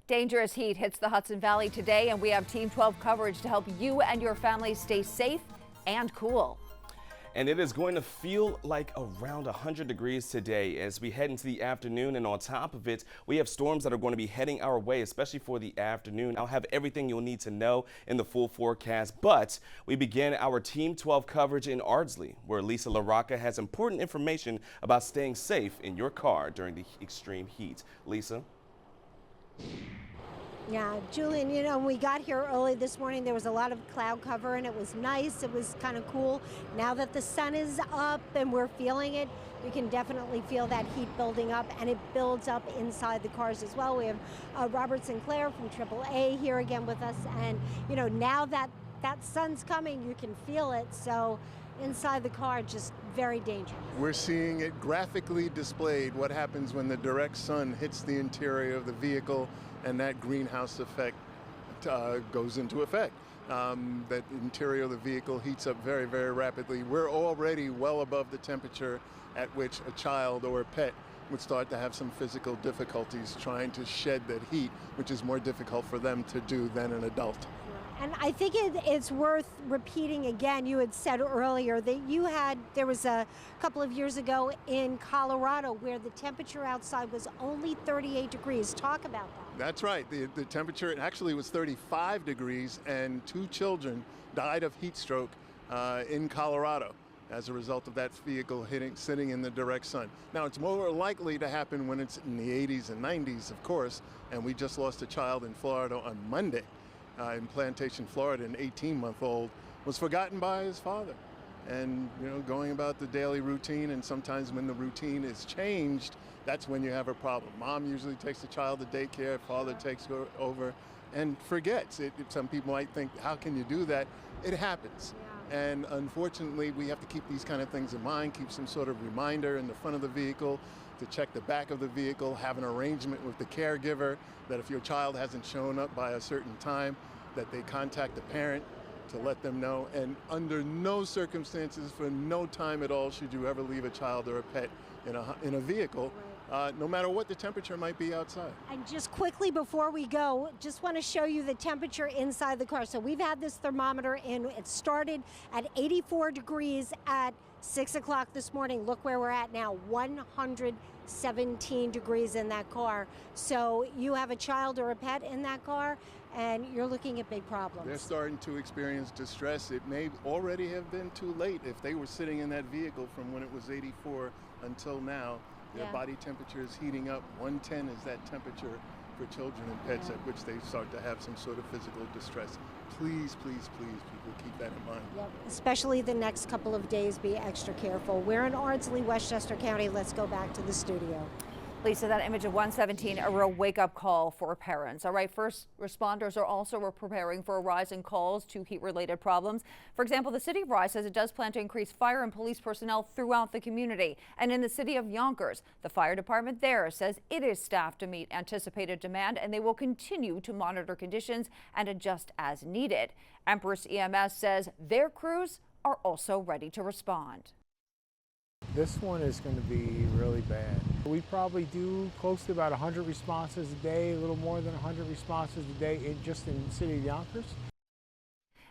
Dangerous heat hits the Hudson Valley today, and we have Team 12 coverage to help you and your family stay safe and cool. And it is going to feel like around 100 degrees today as we head into the afternoon. And on top of it, we have storms that are going to be heading our way, especially for the afternoon. I'll have everything you'll need to know in the full forecast. But we begin our Team 12 coverage in Ardsley, where Lisa LaRocca has important information about staying safe in your car during the extreme heat. Lisa? Yeah, Julian, when we got here early this morning, there was a lot of cloud cover and it was nice. It was kind of cool. Now that the sun is up and we're feeling it, we can definitely feel that heat building up, and it builds up inside the cars as well. We have Robert Sinclair from AAA here again with us. And, now that sun's coming, you can feel it. So inside the car, just very dangerous. We're seeing it graphically displayed, what happens when the direct sun hits the interior of the vehicle and that greenhouse effect goes into effect. That interior of the vehicle heats up very, very rapidly. We're already well above the temperature at which a child or a pet would start to have some physical difficulties trying to shed that heat, which is more difficult for them to do than an adult. And I think it's worth repeating again. You had said earlier that there was a couple of years ago in Colorado where the temperature outside was only 38 degrees. Talk about that. That's right. The temperature actually was 35 degrees, and 2 children died of heat stroke in Colorado as a result of that vehicle sitting in the direct sun. Now, it's more likely to happen when it's in the 80s and 90s, of course, and we just lost a child in Florida on Monday. In Plantation, Florida, an 18-month-old was forgotten by his father. And, going about the daily routine, and sometimes when the routine is changed, that's when you have a problem. Mom usually takes the child to daycare, father takes her over and forgets. Some people might think, how can you do that? It happens. Yeah. And unfortunately, we have to keep these kind of things in mind, keep some sort of reminder in the front of the vehicle, to check the back of the vehicle, have an arrangement with the caregiver that if your child hasn't shown up by a certain time, that they contact the parent to let them know. And under no circumstances, for no time at all, should you ever leave a child or a pet in a vehicle, no matter what the temperature might be outside. And just quickly before we go, just want to show you the temperature inside the car. So we've had this thermometer in. It started at 84 degrees at 6 o'clock this morning. Look where we're at now, 117 degrees in that car. So you have a child or a pet in that car, and you're looking at big problems. They're starting to experience distress. It may already have been too late if they were sitting in that vehicle from when it was 84 until now. Their body temperature is heating up. 110 is that temperature for children and pets at which they start to have some sort of physical distress. Please, please, please, people, keep that in mind. Yep. Especially the next couple of days, be extra careful. We're in Ardsley, Westchester County. Let's go back to the studio. Lisa, that image of 117, a real wake-up call for parents. All right, first responders are also preparing for a rise in calls to heat-related problems. For example, the city of Rye says it does plan to increase fire and police personnel throughout the community. And in the city of Yonkers, the fire department there says it is staffed to meet anticipated demand, and they will continue to monitor conditions and adjust as needed. Empress EMS says their crews are also ready to respond. This one is going to be really bad. We probably do close to about 100 responses a day, a little more than 100 responses a day just in the city of Yonkers.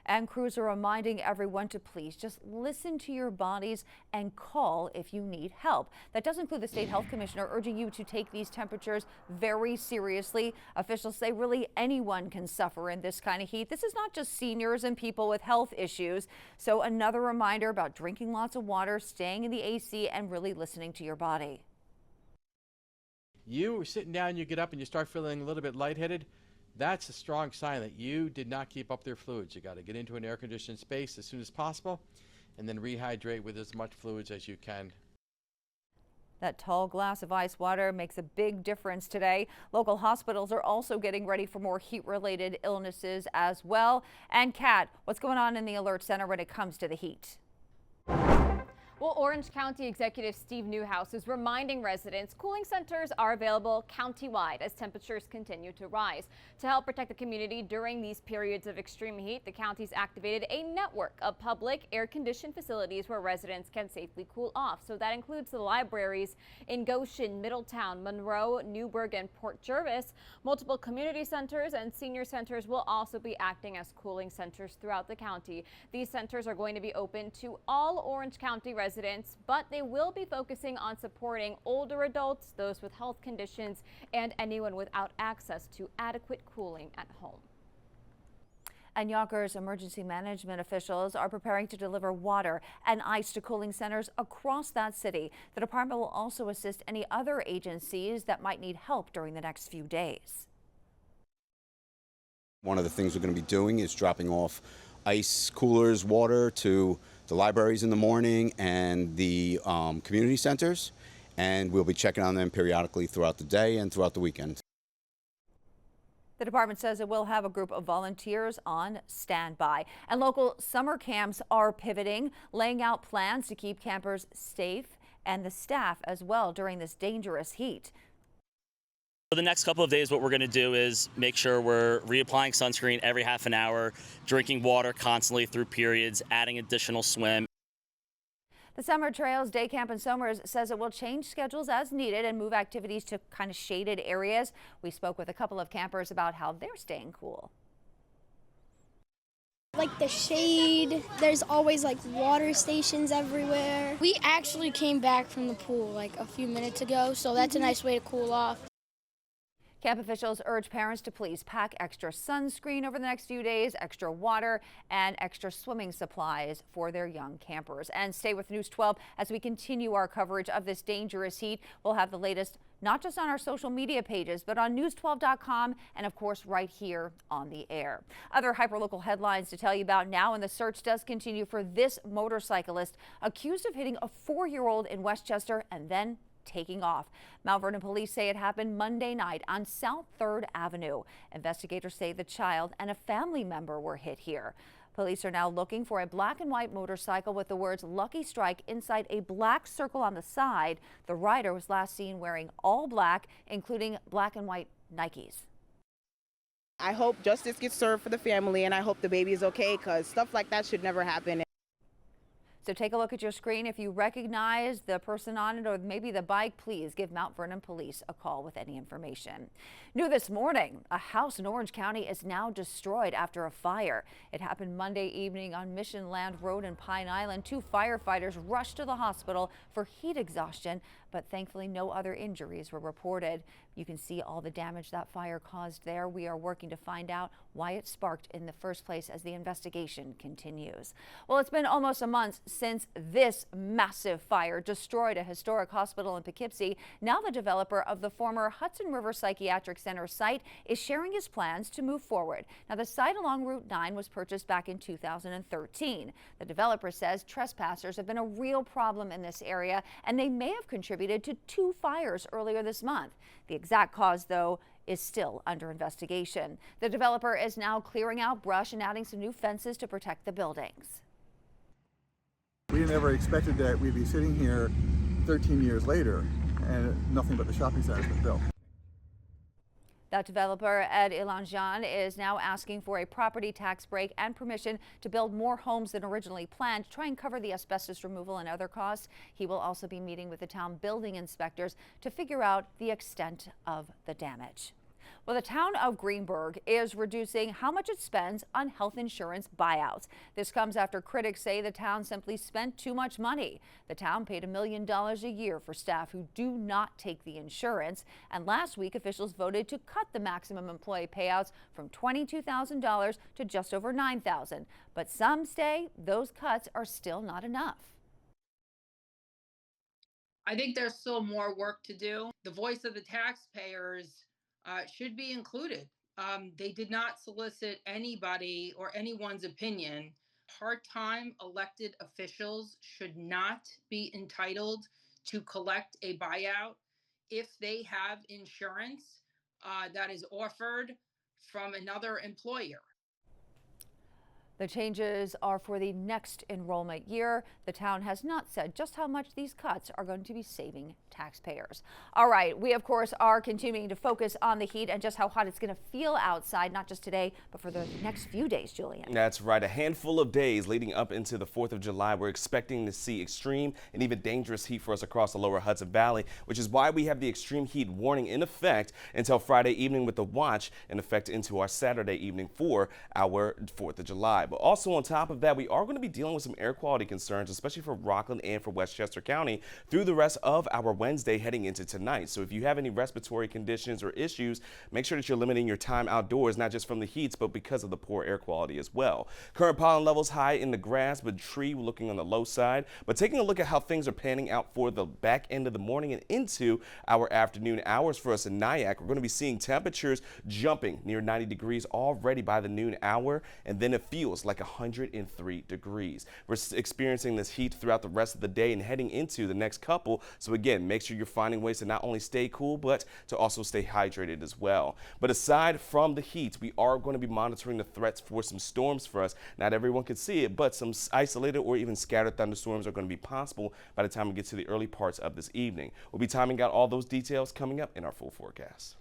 And crews are reminding everyone to please just listen to your bodies and call if you need help. That does include the state health commissioner urging you to take these temperatures very seriously. Officials say really anyone can suffer in this kind of heat. This is not just seniors and people with health issues. So another reminder about drinking lots of water, staying in the AC, and really listening to your body. You are sitting down, you get up and you start feeling a little bit lightheaded. That's a strong sign that you did not keep up their fluids. You got to get into an air-conditioned space as soon as possible and then rehydrate with as much fluids as you can. That tall glass of ice water makes a big difference today. Local hospitals are also getting ready for more heat-related illnesses as well. And Kat, what's going on in the alert center when it comes to the heat? Well, Orange County Executive Steve Newhouse is reminding residents cooling centers are available countywide as temperatures continue to rise. To help protect the community during these periods of extreme heat, the county's activated a network of public air-conditioned facilities where residents can safely cool off. So that includes the libraries in Goshen, Middletown, Monroe, Newburgh, and Port Jervis. Multiple community centers and senior centers will also be acting as cooling centers throughout the county. These centers are going to be open to all Orange County residents, but they will be focusing on supporting older adults, those with health conditions, and anyone without access to adequate cooling at home. And Yonkers emergency management officials are preparing to deliver water and ice to cooling centers across that city. The department will also assist any other agencies that might need help during the next few days. One of the things we're going to be doing is dropping off ice coolers, water to the libraries in the morning and the community centers, and we'll be checking on them periodically throughout the day and throughout the weekend. The department says it will have a group of volunteers on standby, and local summer camps are pivoting, laying out plans to keep campers safe and the staff as well during this dangerous heat. For the next couple of days, what we're going to do is make sure we're reapplying sunscreen every half an hour, drinking water constantly through periods, adding additional swim. The Summer Trails Day Camp in Somers says it will change schedules as needed and move activities to kind of shaded areas. We spoke with a couple of campers about how they're staying cool. Like the shade, there's always like water stations everywhere. We actually came back from the pool like a few minutes ago, so that's a nice way to cool off. Camp officials urge parents to please pack extra sunscreen over the next few days, extra water, and extra swimming supplies for their young campers. And stay with News 12 as we continue our coverage of this dangerous heat. We'll have the latest not just on our social media pages, but on news12.com and, of course, right here on the air. Other hyperlocal headlines to tell you about now, and the search does continue for this motorcyclist accused of hitting a 4-year-old in Westchester and then taking off. Mount Vernon police say it happened Monday night on South 3rd Avenue. Investigators say the child and a family member were hit here. Police are now looking for a black and white motorcycle with the words "Lucky Strike" inside a black circle on the side. The rider was last seen wearing all black, including black and white Nikes. I hope justice gets served for the family, and I hope the baby is okay, because stuff like that should never happen. So take a look at your screen. If you recognize the person on it or maybe the bike, please give Mount Vernon Police a call with any information. New this morning, a house in Orange County is now destroyed after a fire. It happened Monday evening on Mission Land Road in Pine Island. 2 firefighters rushed to the hospital for heat exhaustion, but thankfully no other injuries were reported. You can see all the damage that fire caused there. We are working to find out why it sparked in the first place as the investigation continues. Well, it's been almost a month since this massive fire destroyed a historic hospital in Poughkeepsie. Now the developer of the former Hudson River Psychiatric Center site is sharing his plans to move forward. Now the site along Route 9 was purchased back in 2013. The developer says trespassers have been a real problem in this area, and they may have contributed to 2 fires earlier this month. The exact cause, though, is still under investigation. The developer is now clearing out brush and adding some new fences to protect the buildings. We never expected that we'd be sitting here 13 years later and nothing but the shopping center has been built. That developer, Ed Ilanjan, is now asking for a property tax break and permission to build more homes than originally planned to try and cover the asbestos removal and other costs. He will also be meeting with the town building inspectors to figure out the extent of the damage. Well, the town of Greenburgh is reducing how much it spends on health insurance buyouts. This comes after critics say the town simply spent too much money. The town paid $1 million a year for staff who do not take the insurance. And last week, officials voted to cut the maximum employee payouts from $22,000 to just over $9,000. But some say those cuts are still not enough. I think there's still more work to do. The voice of the taxpayers should be included. They did not solicit anybody or anyone's opinion. Part-time elected officials should not be entitled to collect a buyout if they have insurance that is offered from another employer. The changes are for the next enrollment year. The town has not said just how much these cuts are going to be saving taxpayers. All right, we of course are continuing to focus on the heat and just how hot it's going to feel outside, not just today, but for the next few days, Julian. That's right. A handful of days leading up into the 4th of July, we're expecting to see extreme and even dangerous heat for us across the lower Hudson Valley, which is why we have the extreme heat warning in effect until Friday evening, with the watch in effect into our Saturday evening for our 4th of July. But also on top of that, we are going to be dealing with some air quality concerns, especially for Rockland and for Westchester County through the rest of our Wednesday heading into tonight. So if you have any respiratory conditions or issues, make sure that you're limiting your time outdoors, not just from the heats, but because of the poor air quality as well. Current pollen levels high in the grass, but tree looking on the low side. But taking a look at how things are panning out for the back end of the morning and into our afternoon hours for us in Nyack, we're going to be seeing temperatures jumping near 90 degrees already by the noon hour, and then it feels like 103 degrees. We're experiencing this heat throughout the rest of the day and heading into the next couple. So again, make sure you're finding ways to not only stay cool, but to also stay hydrated as well. But aside from the heat, we are going to be monitoring the threats for some storms for us. Not everyone can see it, but some isolated or even scattered thunderstorms are going to be possible by the time we get to the early parts of this evening. We'll be timing out all those details coming up in our full forecast.